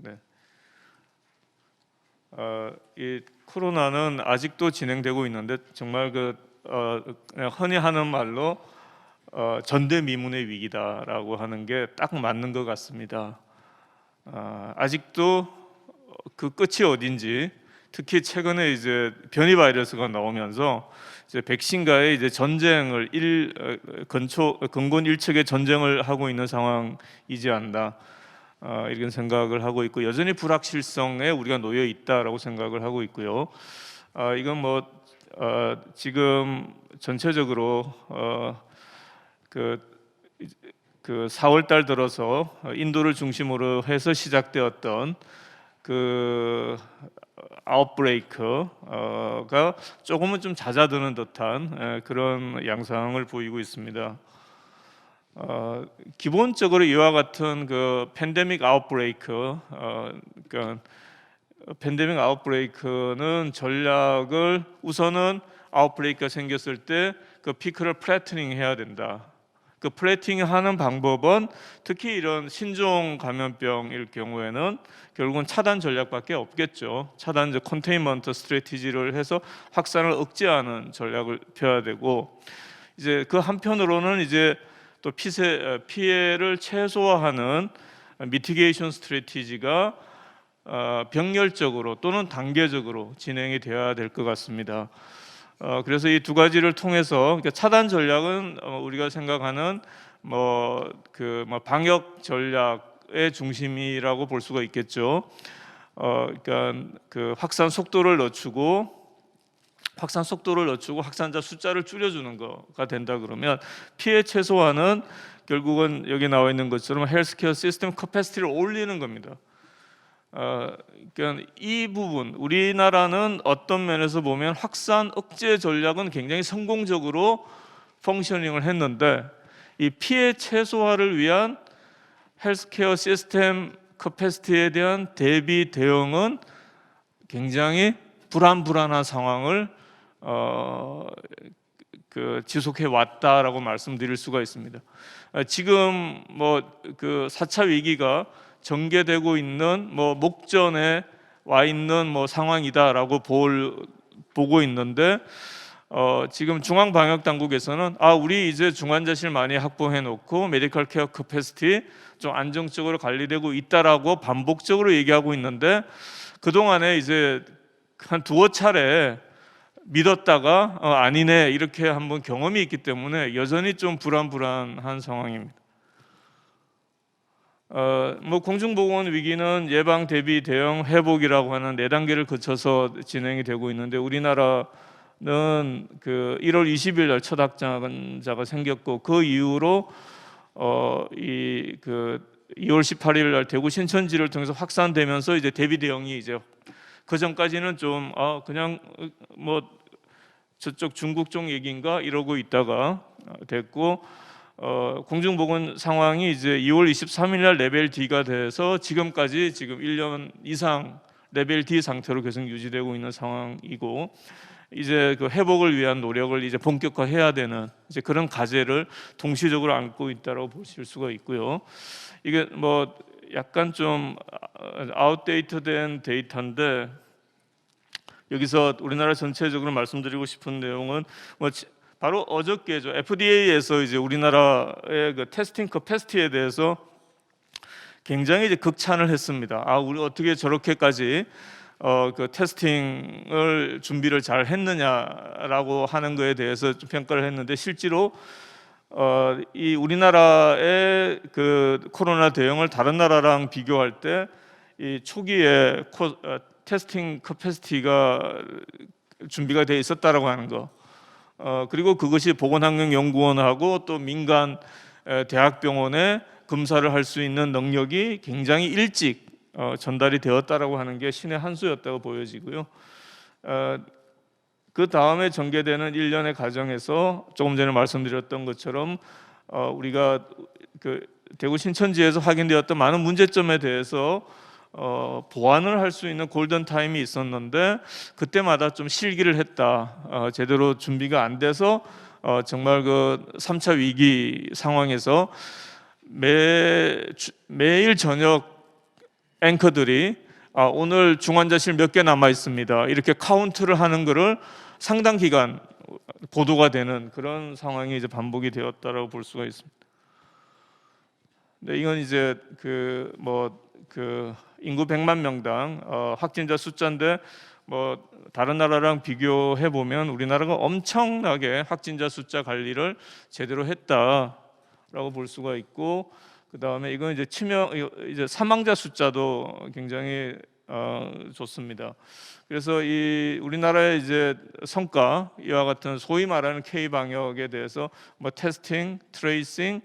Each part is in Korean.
네. 이 코로나는 아직도 진행되고 있는데 정말 그냥 흔히 하는 말로 전대미문의 위기다라고 하는 게 딱 맞는 것 같습니다. 아직도 그 끝이 어딘지, 특히 최근에 이제 변이 바이러스가 나오면서 이제 백신과의 이제 전쟁을 근본 일척의 전쟁을 하고 있는 상황이지 않나 이런 생각을 하고 있고, 여전히 불확실성에 우리가 놓여 있다라고 생각을 하고 있고요. 이건 뭐 지금 전체적으로 그 4월 달 들어서 인도를 중심으로 해서 시작되었던 그 아웃브레이크가 조금은 좀 잦아드는 듯한 그런 양상을 보이고 있습니다. 기본적으로 이와 같은 그 팬데믹 아웃브레이크, 그러니까 팬데믹 아웃브레이크는 전략을 우선은 아웃브레이크가 생겼을 때 그 피크를 플래트닝 해야 된다. 그 플래팅 하는 방법은 특히 이런 신종 감염병일 경우에는 결국은 차단 전략밖에 없겠죠. 차단 컨테인먼트 스트래티지를 해서 확산을 억제하는 전략을 펴야 되고, 이제 그 한편으로는 이제 또 피해를 최소화하는 미티게이션 스트래티지가 병렬적으로 또는 단계적으로 진행이 되어야 될 것 같습니다. 그래서 이 두 가지를 통해서, 그러니까 차단 전략은 우리가 생각하는 방역 전략의 중심이라고 볼 수가 있겠죠. 그러니까 그 확산 속도를 늦추고 확산자 숫자를 줄여주는 거가 된다 그러면, 피해 최소화는 결국은 여기 나와 있는 것처럼 헬스케어 시스템 커패시티를 올리는 겁니다. 그러니까 이 부분, 우리나라는 어떤 면에서 보면 확산 억제 전략은 굉장히 성공적으로 펑셔닝을 했는데, 이 피해 최소화를 위한 헬스케어 시스템 커패시티에 대한 대비 대응은 굉장히 불안한 상황을 지속해 왔다라고 말씀드릴 수가 있습니다. 지금 그 4차 위기가 전개되고 있는 목전에 와 있는 상황이다라고 보고 있는데, 지금 중앙방역당국에서는 우리 이제 중환자실 많이 확보해 놓고 메디컬 케어 커패시티 좀 안정적으로 관리되고 있다라고 반복적으로 얘기하고 있는데, 그동안에 이제 한 두어 차례 믿었다가 아니네 이렇게 한번 경험이 있기 때문에 여전히 좀 불안한 상황입니다. 공중보건 위기는 예방, 대비, 대응, 회복이라고 하는 4단계를 거쳐서 진행이 되고 있는데, 우리나라는 그 1월 20일 날 첫 확진자가 생겼고, 그 이후로 2월 18일 날 대구 신천지를 통해서 확산되면서 이제 대비 대응이 이제 그 전까지는 좀 그냥 저쪽 중국 쪽 얘기인가 이러고 있다가 됐고, 공중보건 상황이 이제 2월 23일 날 레벨 D가 돼서 지금까지 1년 이상 레벨 D 상태로 계속 유지되고 있는 상황이고, 이제 그 회복을 위한 노력을 이제 본격화해야 되는 이제 그런 과제를 동시적으로 안고 있다고 보실 수가 있고요. 이게 약간 좀 아웃데이트된 데이터인데, 여기서 우리나라 전체적으로 말씀드리고 싶은 내용은 바로 어저께죠. FDA에서 이제 우리나라의 그 테스팅 커패시티에 대해서 굉장히 이제 극찬을 했습니다. 우리 어떻게 저렇게까지 그 테스팅을 준비를 잘 했느냐라고 하는 거에 대해서 좀 평가를 했는데, 실제로 이 우리나라의 그 코로나 대응을 다른 나라랑 비교할 때 이 초기에 테스팅 커패시티가 준비가 돼 있었다라고 하는 거, 그리고 그것이 보건환경연구원하고 또 민간 대학병원에 검사를 할 수 있는 능력이 굉장히 일찍 전달이 되었다라고 하는 게 신의 한 수였다고 보여지고요. 그 다음에 전개되는 일련의 과정에서 조금 전에 말씀드렸던 것처럼 우리가 그 대구 신천지에서 확인되었던 많은 문제점에 대해서 보완을 할 수 있는 골든 타임이 있었는데, 그때마다 좀 실기를 했다. 제대로 준비가 안 돼서 정말 그 3차 위기 상황에서 매일 저녁 앵커들이 오늘 중환자실 몇 개 남아 있습니다, 이렇게 카운트를 하는 것을 상당 기간 보도가 되는 그런 상황이 이제 반복이 되었다라고 볼 수가 있습니다. 네, 이건 이제 그 인구 100만 명당 확진자 숫자인데 다른 나라랑 비교해 보면 우리나라가 엄청나게 확진자 숫자 관리를 제대로 했다라고 볼 수가 있고, 그 다음에 이건 이제 사망자 숫자도 굉장히 좋습니다. 그래서 이 우리나라의 이제 성과, 이와 같은 소위 말하는 K 방역에 대해서 테스팅, 트레이싱,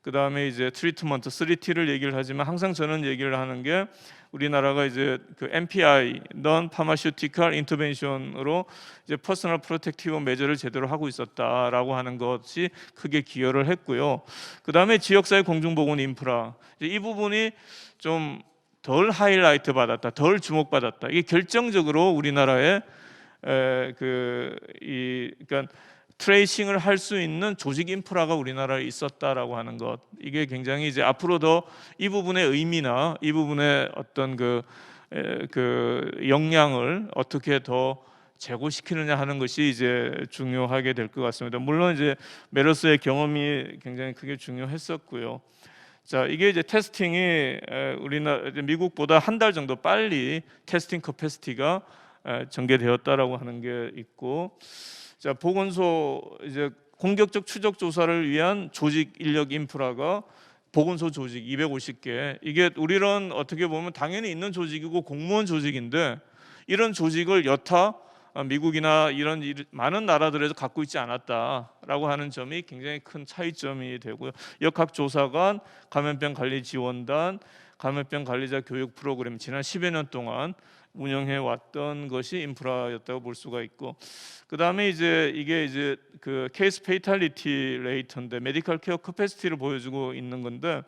그 다음에 이제 트리트먼트 3T를 얘기를 하지만 항상 저는 얘기를 하는 게 우리나라가 이제 그 NPI, Non Pharmaceutical Intervention으로 이제 퍼스널 프로텍티브 메저를 제대로 하고 있었다라고 하는 것이 크게 기여를 했고요. 그 다음에 지역사회 공중보건 인프라, 이 부분이 좀 덜 하이라이트 받았다, 덜 주목받았다. 이게 결정적으로 우리나라의 그러니까 트레이싱을 할 수 있는 조직 인프라가 우리나라에 있었다라고 하는 것, 이게 굉장히 이제 앞으로 더 이 부분의 의미나 이 부분의 어떤 그 역량을 어떻게 더 제고시키느냐 하는 것이 이제 중요하게 될 것 같습니다. 물론 이제 메르스의 경험이 굉장히 크게 중요했었고요. 자, 이게 이제 테스팅이 미국보다 한 달 정도 빨리 테스팅 커패시티가 전개되었다라고 하는 게 있고, 자, 보건소 이제 공격적 추적 조사를 위한 조직 인력 인프라가 보건소 조직 250개, 이게 우리는 어떻게 보면 당연히 있는 조직이고 공무원 조직인데 이런 조직을 여타 미국이나 이런 많은 나라들에서 갖고 있지 않았다라고 하는 점이 굉장히 큰 차이점이 되고요. 역학조사관, 감염병 관리 지원단, 감염병 관리자 교육 프로그램 지난 10여 년 동안 운영해 왔던 것이 인프라였다고 볼 수가 있고, 그 다음에 이제 이게 이제 그 케이스 페이탈리티 레이트인데 메디컬 케어 커패시티를 보여주고 있는 건데,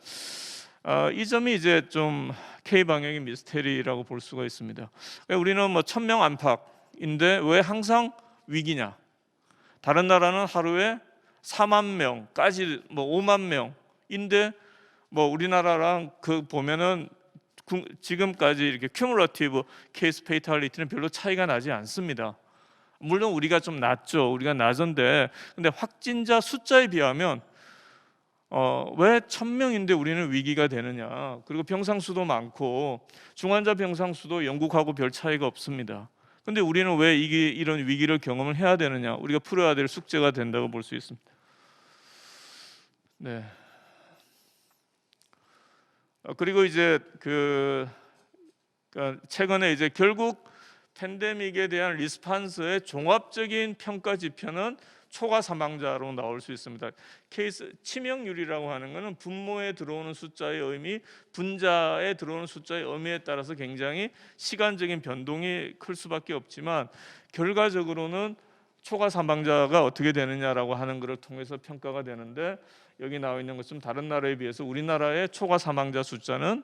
이 점이 이제 좀 K 방역의 미스테리라고 볼 수가 있습니다. 우리는 1000명 안팎인데 왜 항상 위기냐? 다른 나라는 하루에 4만 명까지 5만 명인데 우리나라랑 보면은 지금까지 이렇게 큐뮬러티브 케이스 페이탈리티는 별로 차이가 나지 않습니다. 물론 우리가 좀 낮죠. 우리가 낮은데, 근데 확진자 숫자에 비하면 왜 1000명인데 우리는 위기가 되느냐? 그리고 병상 수도 많고 중환자 병상 수도 영국하고 별 차이가 없습니다. 근데 우리는 왜 이런 위기를 경험을 해야 되느냐? 우리가 풀어야 될 숙제가 된다고 볼 수 있습니다. 네. 그리고 이제 최근에 이제 결국 팬데믹에 대한 리스판스의 종합적인 평가 지표는 초과 사망자로 나올 수 있습니다. 케이스 치명률이라고 하는 것은 분모에 들어오는 숫자의 의미, 분자에 들어오는 숫자의 의미에 따라서 굉장히 시간적인 변동이 클 수밖에 없지만 결과적으로는 초과 사망자가 어떻게 되느냐라고 하는 것을 통해서 평가가 되는데, 여기 나와 있는 것은 다른 나라에 비해서 우리나라의 초과 사망자 숫자는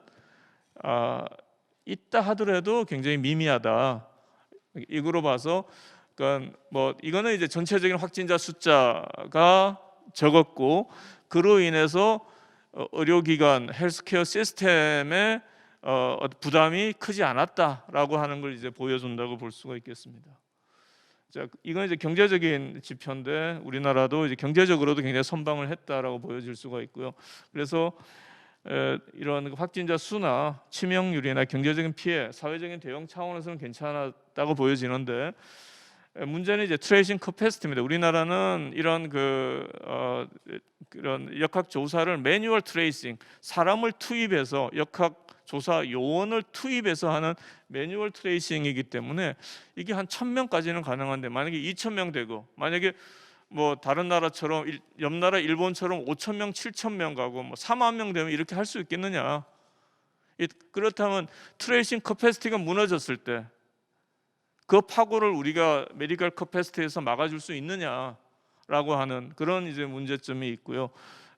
있다 하더라도 굉장히 미미하다. 이거로 봐서 그러니까 이거는 이제 전체적인 확진자 숫자가 적었고 그로 인해서 의료기관 헬스케어 시스템의 부담이 크지 않았다라고 하는 걸 이제 보여준다고 볼 수가 있겠습니다. 자, 이건 이제 경제적인 지표인데 우리나라도 이제 경제적으로도 굉장히 선방을 했다라고 보여질 수가 있고요. 그래서 이런 확진자 수나 치명률이나 경제적인 피해, 사회적인 대응 차원에서는 괜찮았다고 보여지는데, 문제는 이제 트레이싱 커패시티입니다. 우리나라는 이런 그런 역학 조사를 매뉴얼 트레이싱, 사람을 투입해서 역학 조사 요원을 투입해서 하는 매뉴얼 트레이싱이기 때문에 이게 한 1000명까지는 가능한데, 만약에 2000명 되고 만약에 다른 나라처럼 옆 나라 일본처럼 5000명, 7000명 가고 4만 명 되면 이렇게 할 수 있겠느냐? 그렇다면 트레이싱 커패시티가 무너졌을 때 그 파고를 우리가 메디컬 커패시티에서 막아줄 수 있느냐라고 하는 그런 이제 문제점이 있고요.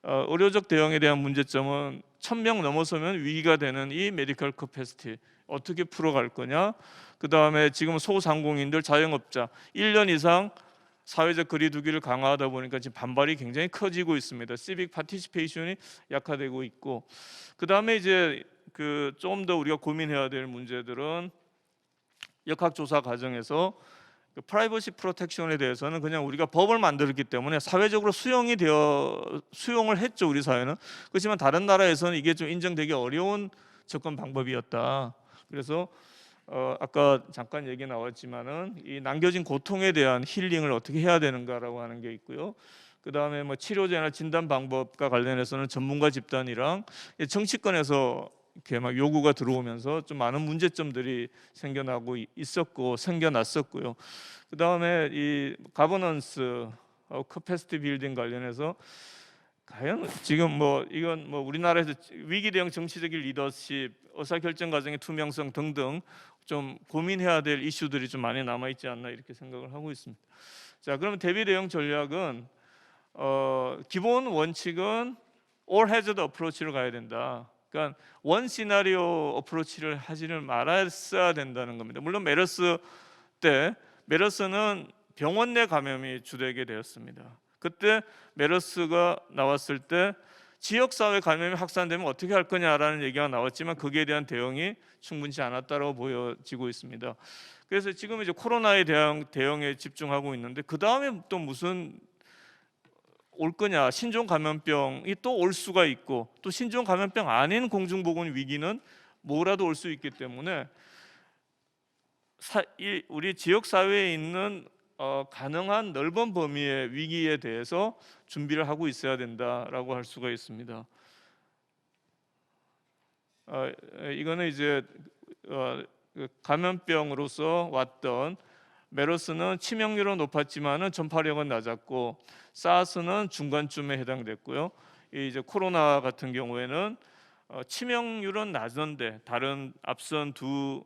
의료적 대응에 대한 문제점은 1000명 넘어서면 위기가 되는 이 메디컬 커패시티 어떻게 풀어갈 거냐? 그 다음에 지금 소상공인들, 자영업자 1년 이상 사회적 거리두기를 강화하다 보니까 지금 반발이 굉장히 커지고 있습니다. 시빅 파티시페이션이 약화되고 있고, 그 다음에 이제 좀 더 우리가 고민해야 될 문제들은 역학조사 과정에서 그 프라이버시 프로텍션에 대해서는 그냥 우리가 법을 만들었기 때문에 사회적으로 수용을 했죠, 우리 사회는. 그렇지만 다른 나라에서는 이게 좀 인정되기 어려운 접근 방법이었다. 그래서 아까 잠깐 얘기 나왔지만은 이 남겨진 고통에 대한 힐링을 어떻게 해야 되는가라고 하는 게 있고요. 그 다음에 뭐 치료제나 진단 방법과 관련해서는 전문가 집단이랑 정치권에서 이렇게 막 요구가 들어오면서 좀 많은 문제점들이 생겨났었고요. 그 다음에 이 가버넌스, 커패시티 빌딩 관련해서 과연 지금 뭐 이건 뭐 우리나라에서 위기 대응 정치적인 리더십, 의사결정 과정의 투명성 등등 좀 고민해야 될 이슈들이 좀 많이 남아 있지 않나 이렇게 생각을 하고 있습니다. 자, 그러면 대비 대응 전략은 기본 원칙은 all hazard approach로 가야 된다. 그러니까 원 시나리오 어프로치를 하지를 말았어야 된다는 겁니다. 물론 메르스는 병원 내 감염이 주되게 되었습니다. 그때 메르스가 나왔을 때 지역사회 감염이 확산되면 어떻게 할 거냐라는 얘기가 나왔지만 거기에 대한 대응이 충분치 않았다고 보여지고 있습니다. 그래서 지금 이제 코로나에 대한 대응에 집중하고 있는데 그 다음에 또 무슨 올 거냐, 신종 감염병이 또 올 수가 있고 또 신종 감염병 아닌 공중보건 위기는 뭐라도 올 수 있기 때문에 우리 지역 사회에 있는 가능한 넓은 범위의 위기에 대해서 준비를 하고 있어야 된다라고 할 수가 있습니다. 이거는 이제 감염병으로서 왔던 메르스는 치명률은 높았지만은 전파력은 낮았고 사스는 중간쯤에 해당됐고요. 이제 코로나 같은 경우에는 치명률은 낮은데 다른 앞선 두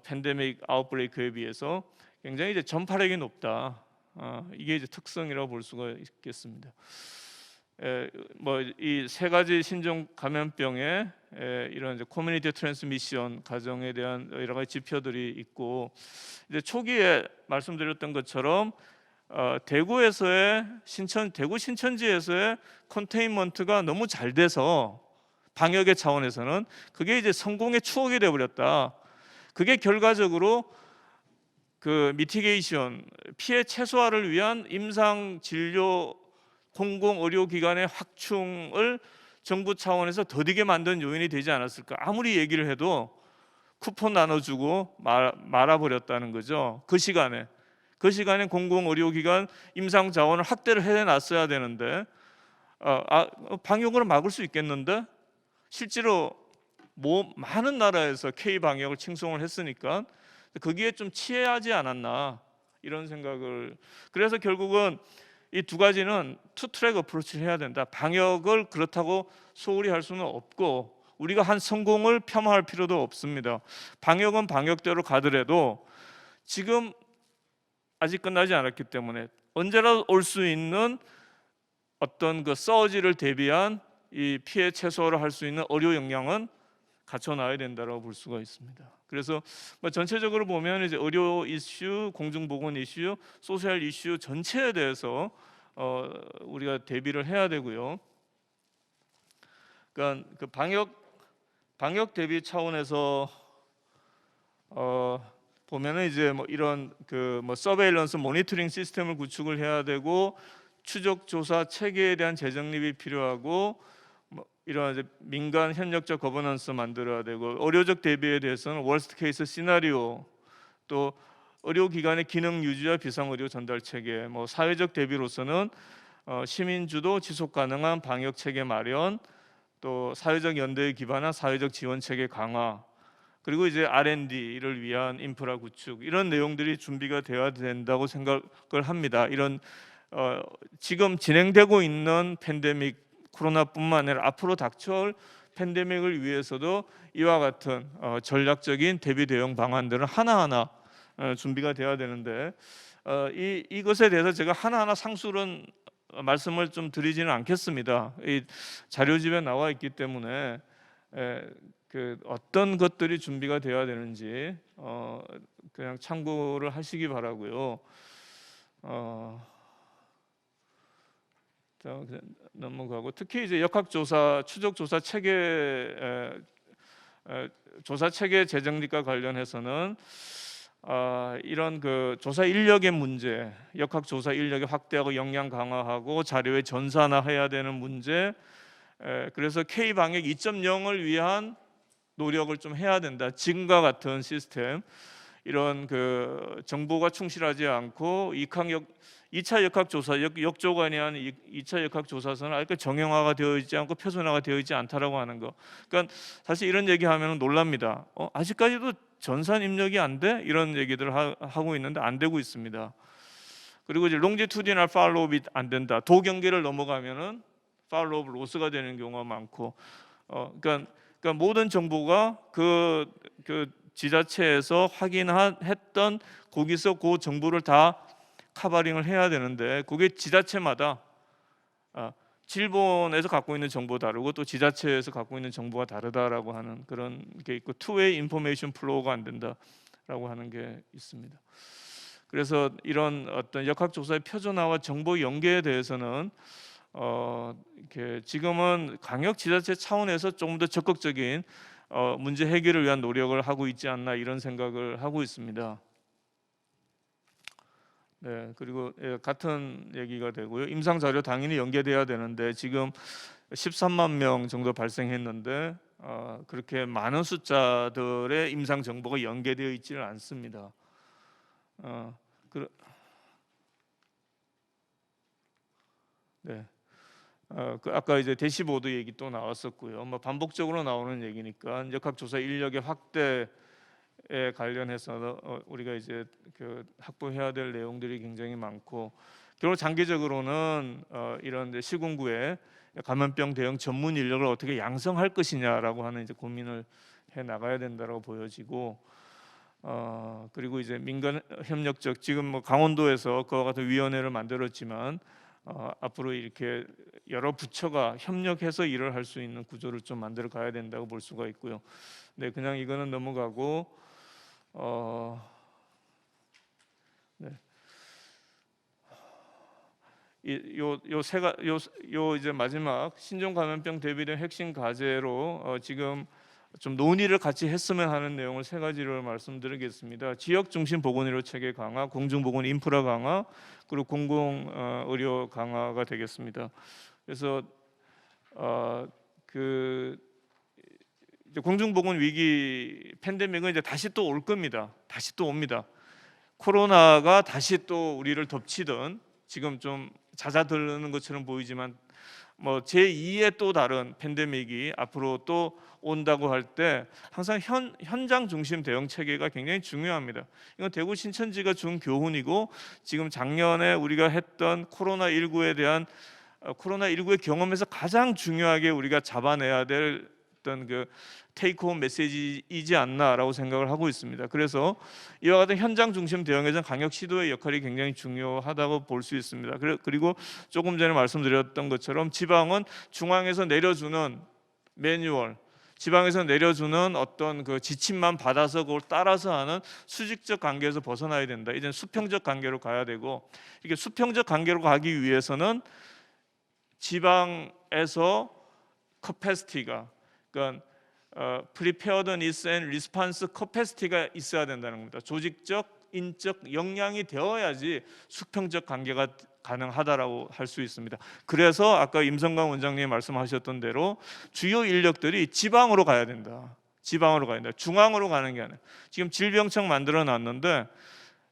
팬데믹 아웃브레이크에 비해서 굉장히 이제 전파력이 높다. 이게 이제 특성이라고 볼 수가 있겠습니다. 뭐 이 세 가지 신종 감염병의 이런 이제 커뮤니티 트랜스미션 과정에 대한 여러 가지 지표들이 있고 이제 초기에 말씀드렸던 것처럼 대구 신천지에서의 컨테인먼트가 너무 잘 돼서 방역의 차원에서는 그게 이제 성공의 추억이 되어 버렸다. 그게 결과적으로 그 미티게이션 피해 최소화를 위한 임상 진료 공공 의료기관의 확충을 정부 차원에서 더디게 만든 요인이 되지 않았을까. 아무리 얘기를 해도 쿠폰 나눠주고 말아버렸다는 거죠. 그 시간에 공공 의료기관 임상 자원을 확대를 해놨어야 되는데 방역으로 막을 수 있겠는데 실제로 많은 나라에서 K 방역을 칭송을 했으니까 거기에 좀 취해하지 않았나 이런 생각을. 그래서 결국은 이 두 가지는 투 트랙 어프로치를 해야 된다. 방역을 그렇다고 소홀히 할 수는 없고 우리가 한 성공을 폄하할 필요도 없습니다. 방역은 방역대로 가더라도 지금 아직 끝나지 않았기 때문에 언제라도 올 수 있는 어떤 그 서지를 대비한 이 피해 최소화를 할 수 있는 의료 역량은 갖춰놔야 된다고 볼 수가 있습니다. 그래서 뭐 전체적으로 보면 이제 의료 이슈, 공중보건 이슈, 소셜 이슈 전체에 대해서 우리가 대비를 해야 되고요. 그러니까 그 방역 대비 차원에서 보면은 이제 뭐 이런 그 뭐 서베일런스 모니터링 시스템을 구축을 해야 되고 추적 조사 체계에 대한 재정립이 필요하고 이런 이제 민간 협력적 거버넌스 만들어야 되고 의료적 대비에 대해서는 월스트 케이스 시나리오 또 의료기관의 기능 유지와 비상의료 전달 체계 뭐 사회적 대비로서는 시민 주도 지속 가능한 방역 체계 마련 또 사회적 연대에 기반한 사회적 지원 체계 강화 그리고 이제 R&D를 위한 인프라 구축 이런 내용들이 준비가 되어야 된다고 생각을 합니다. 이런 지금 진행되고 있는 팬데믹 코로나뿐만 아니라 앞으로 닥쳐올 팬데믹을 위해서도 이와 같은 전략적인 대비 대응 방안들은 하나하나 준비가 되어야 되는데 이것에 대해서 제가 하나하나 상술은 말씀을 좀 드리지는 않겠습니다. 이 자료집에 나와 있기 때문에 그 어떤 것들이 준비가 되어야 되는지 그냥 참고를 하시기 바라고요. 넘어가고 특히 이제 역학조사, 추적조사 체계 조사 체계 재정립과 관련해서는 이런 그 조사 인력의 문제, 역학 조사 인력의 확대하고 역량 강화하고 자료의 전산화해야 되는 문제, 그래서 K 방역 2.0을 위한 노력을 좀 해야 된다. 지금과 같은 시스템, 이런 그 정보가 충실하지 않고 2차 역학조사, 역조관이 한 2차 역학조사서는 아직 정형화가 되어 있지 않고 표준화가 되어 있지 않다라고 하는 거. 그러니까 사실 이런 얘기하면 놀랍니다. 아직까지도 전산 입력이 안 돼? 이런 얘기들을 하고 있는데 안 되고 있습니다. 그리고 이제 롱지투디널 팔로우업이 안 된다. 도경계를 넘어가면은 팔로우업 로스가 되는 경우가 많고, 그러니까 모든 정보가 그 지자체에서 확인했던 거기서 그 정보를 다 커버링을 해야 되는데, 그게 지자체마다 질본에서 갖고 있는 정보 다르고 또 지자체에서 갖고 있는 정보가 다르다라고 하는 그런 게 있고, 투웨이 인포메이션 플로우가 안 된다라고 하는 게 있습니다. 그래서 이런 어떤 역학조사의 표준화와 정보 연계에 대해서는 이렇게 지금은 광역 지자체 차원에서 조금 더 적극적인 문제 해결을 위한 노력을 하고 있지 않나, 이런 생각을 하고 있습니다. 네, 그리고 같은 얘기가 되고요. 임상 자료 당연히 연계돼야 되는데 지금 13만 명 정도 발생했는데 그렇게 많은 숫자들의 임상 정보가 연계되어 있지는 않습니다. 네. 아까 이제 대시보드 얘기 또 나왔었고요. 뭐 반복적으로 나오는 얘기니까 역학조사 인력의 확대에 관련해서 우리가 이제 그 확보해야 될 내용들이 굉장히 많고, 결국 장기적으로는 이런 시군구에 감염병 대응 전문 인력을 어떻게 양성할 것이냐라고 하는 이제 고민을 해 나가야 된다고 보여지고, 그리고 이제 민간 협력적, 지금 뭐 강원도에서 그와 같은 위원회를 만들었지만 앞으로 이렇게 여러 부처가 협력해서 일을 할 수 있는 구조를 좀 만들어 가야 된다고 볼 수가 있고요. 네, 그냥 이거는 넘어가고, 네. 요 이제 마지막 신종 감염병 대비된 핵심 과제로 지금 좀 논의를 같이 했으면 하는 내용을 세 가지를 말씀드리겠습니다. 지역 중심 보건의료 체계 강화, 공중보건 인프라 강화, 그리고 공공 의료 강화가 되겠습니다. 그래서 그 이제 공중보건 위기 팬데믹은 이제 다시 또 올 겁니다. 다시 또 옵니다. 코로나가 다시 또 우리를 덮치던, 지금 좀 잦아드는 것처럼 보이지만 뭐 제2의 또 다른 팬데믹이 앞으로 또 온다고 할 때 항상 현장 중심 대응 체계가 굉장히 중요합니다. 이건 대구 신천지가 준 교훈이고, 지금 작년에 우리가 했던 코로나19에 대한 코로나19의 경험에서 가장 중요하게 우리가 잡아내야 될 어떤 그 테이크홈 메시지이지 않나라고 생각을 하고 있습니다. 그래서 이와 같은 현장 중심 대응에서는 광역 시도의 역할이 굉장히 중요하다고 볼 수 있습니다. 그리고 조금 전에 말씀드렸던 것처럼 지방은 중앙에서 내려주는 매뉴얼, 지방에서 내려주는 어떤 그 지침만 받아서 그걸 따라서 하는 수직적 관계에서 벗어나야 된다. 이제는 수평적 관계로 가야 되고, 이게 수평적 관계로 가기 위해서는 지방에서 커패시티가, 그러니까 preparedness and response capacity가 있어야 된다는 겁니다. 조직적, 인적 역량이 되어야지 수평적 관계가 가능하다라고 할 수 있습니다. 그래서 아까 임성광 원장님이 말씀하셨던 대로 주요 인력들이 지방으로 가야 된다. 지방으로 가야 된다. 중앙으로 가는 게 아니라, 지금 질병청 만들어 놨는데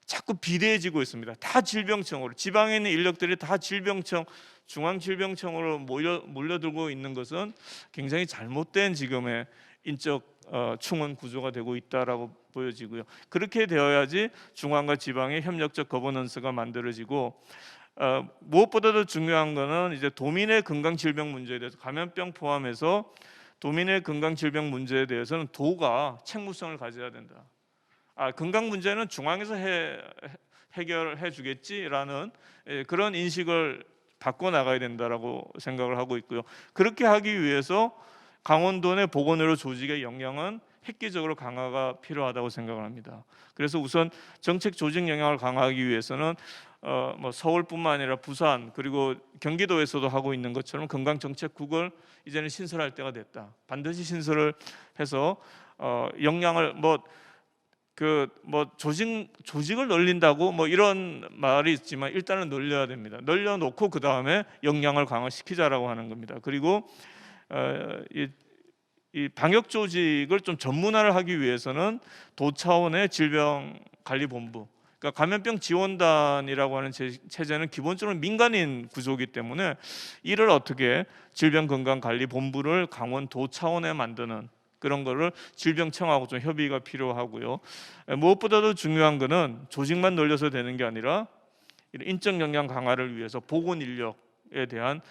자꾸 비대해지고 있습니다. 다 질병청으로, 지방에 있는 인력들이 다 질병청, 중앙질병청으로 몰려들고 있는 것은 굉장히 잘못된 지금의 인적 충원 구조가 되고 있다라고 보여지고요. 그렇게 되어야지 중앙과 지방의 협력적 거버넌스가 만들어지고, 무엇보다도 중요한 것은 이제 도민의 건강 질병 문제에 대해서, 감염병 포함해서 도민의 건강 질병 문제에 대해서는 도가 책무성을 가져야 된다. 건강 문제는 중앙에서 해결해 주겠지라는 그런 인식을 바꿔 나가야 된다라고 생각을 하고 있고요. 그렇게 하기 위해서 강원도 내 보건의료 조직의 역량은 획기적으로 강화가 필요하다고 생각을 합니다. 그래서 우선 정책 조직 역량을 강화하기 위해서는 뭐 서울뿐만 아니라 부산, 그리고 경기도에서도 하고 있는 것처럼 건강정책국을 이제는 신설할 때가 됐다. 반드시 신설을 해서 역량을 조직을 늘린다고 뭐 이런 말이 있지만 일단은 늘려야 됩니다. 늘려놓고 그 다음에 역량을 강화시키자라고 하는 겁니다. 그리고 이 방역 조직을 좀 전문화를 하기 위해서는 도 차원의 질병관리본부, 그러니까 감염병 지원단이라고 하는 체제는 기본적으로 민간인 구조이기 때문에 이를 어떻게 질병건강관리본부를 강원도 차원에 만드는 그런 거를 질병청하고 좀 협의가 필요하고요. 무엇보다도 중요한 거는 조직만 늘려서 되는 게 아니라 인적 역량 강화를 위해서 보건 인력에 대한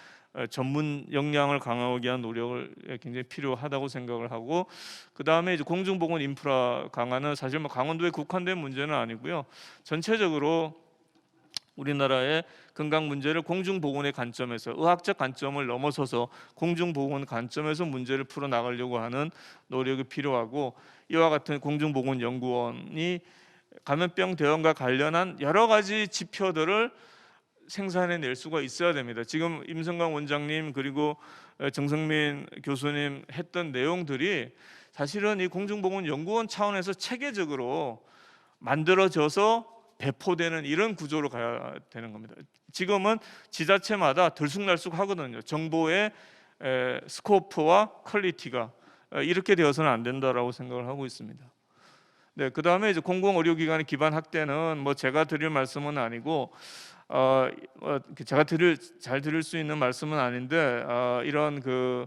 전문 역량을 강화하기 위한 노력을 굉장히 필요하다고 생각을 하고, 그 다음에 이제 공중보건 인프라 강화는 사실 뭐 강원도에 국한된 문제는 아니고요. 전체적으로 우리나라의 건강 문제를 공중보건의 관점에서, 의학적 관점을 넘어서서 공중보건 관점에서 문제를 풀어 나가려고 하는 노력이 필요하고, 이와 같은 공중보건연구원이 감염병 대응과 관련한 여러 가지 지표들을 생산해낼 수가 있어야 됩니다. 지금 임성강 원장님 그리고 정성민 교수님 했던 내용들이 사실은 이 공중보건연구원 차원에서 체계적으로 만들어져서 배포되는 이런 구조로 가야 되는 겁니다. 지금은 지자체마다 들쑥날쑥 하거든요. 정보의 스코프와 퀄리티가 이렇게 되어서는 안 된다라고 생각을 하고 있습니다. 네, 그 다음에 이제 공공의료기관의 기반 확대는 뭐 제가 드릴 말씀은 아니고 제가 잘 드릴 수 있는 말씀은 아닌데 이런 그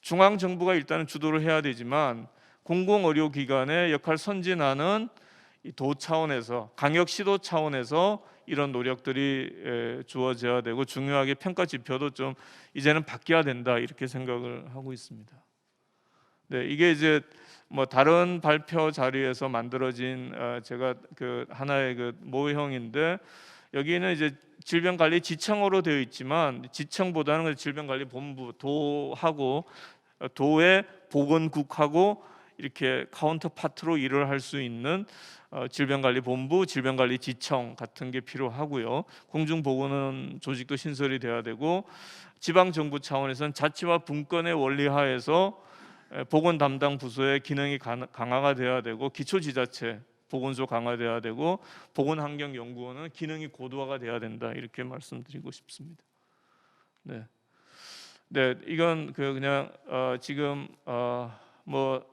중앙 정부가 일단은 주도를 해야 되지만 공공의료기관의 역할 선진화는 도 차원에서, 강역시도 차원에서 이런 노력들이 주어져야 되고, 중요하게 평가 지표도 좀 이제는 바뀌어야 된다 이렇게 생각을 하고 있습니다. 네, 이게 이제 뭐 다른 발표 자리에서 만들어진 제가 그 하나의 그 모형인데, 여기는 이제 질병관리지청으로 되어 있지만 지청보다는 질병관리본부, 도하고 도의 보건국하고 이렇게 카운터 파트로 일을 할 수 있는 질병관리본부, 질병관리지청 같은 게 필요하고요. 공중보건 조직도 신설이 돼야 되고, 지방정부 차원에서는 자치와 분권의 원리하에서 보건 담당 부서의 기능이 강화가 돼야 되고, 기초지자체 보건소 강화돼야 되고, 보건환경연구원은 기능이 고도화가 돼야 된다 이렇게 말씀드리고 싶습니다. 네, 이건 그냥 지금 뭐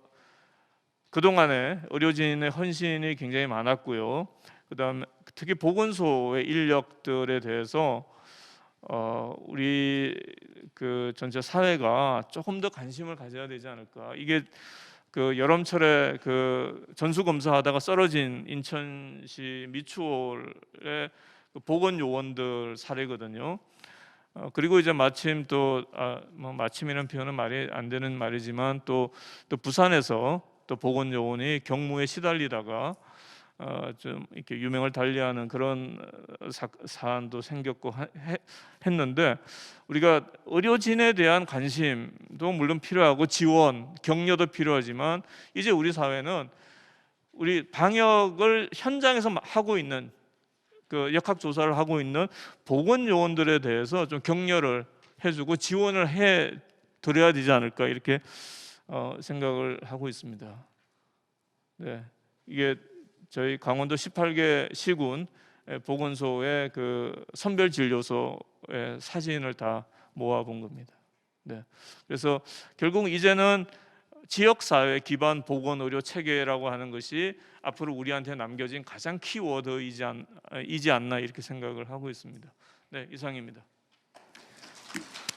그동안에 의료진의 헌신이 굉장히 많았고요. 그다음에 특히 보건소의 인력들에 대해서 우리 그 전체 사회가 조금 더 관심을 가져야 되지 않을까. 이게 그 여름철에 그 전수검사하다가 쓰러진 인천시 미추홀의 그 보건요원들 사례거든요. 그리고 이제 마침 또 뭐 마침이라는 표현은 말이 안 되는 말이지만 또 부산에서 또 보건요원이 경무에 시달리다가 좀 이렇게 유명을 달리하는 그런 사안도 생겼고 했는데, 우리가 의료진에 대한 관심도 물론 필요하고 지원, 격려도 필요하지만 이제 우리 사회는 우리 방역을 현장에서 하고 있는 그 역학 조사를 하고 있는 보건 요원들에 대해서 좀 격려를 해주고 지원을 해 드려야 되지 않을까 이렇게 생각을 하고 있습니다. 네, 이게 저희 강원도 18개 시군 보건소의 그 선별 진료소의 사진을 다 모아본 겁니다. 네, 그래서 결국 이제는 지역사회 기반 보건의료 체계라고 하는 것이 앞으로 우리한테 남겨진 가장 키워드이지 않나 이렇게 생각을 하고 있습니다. 네, 이상입니다.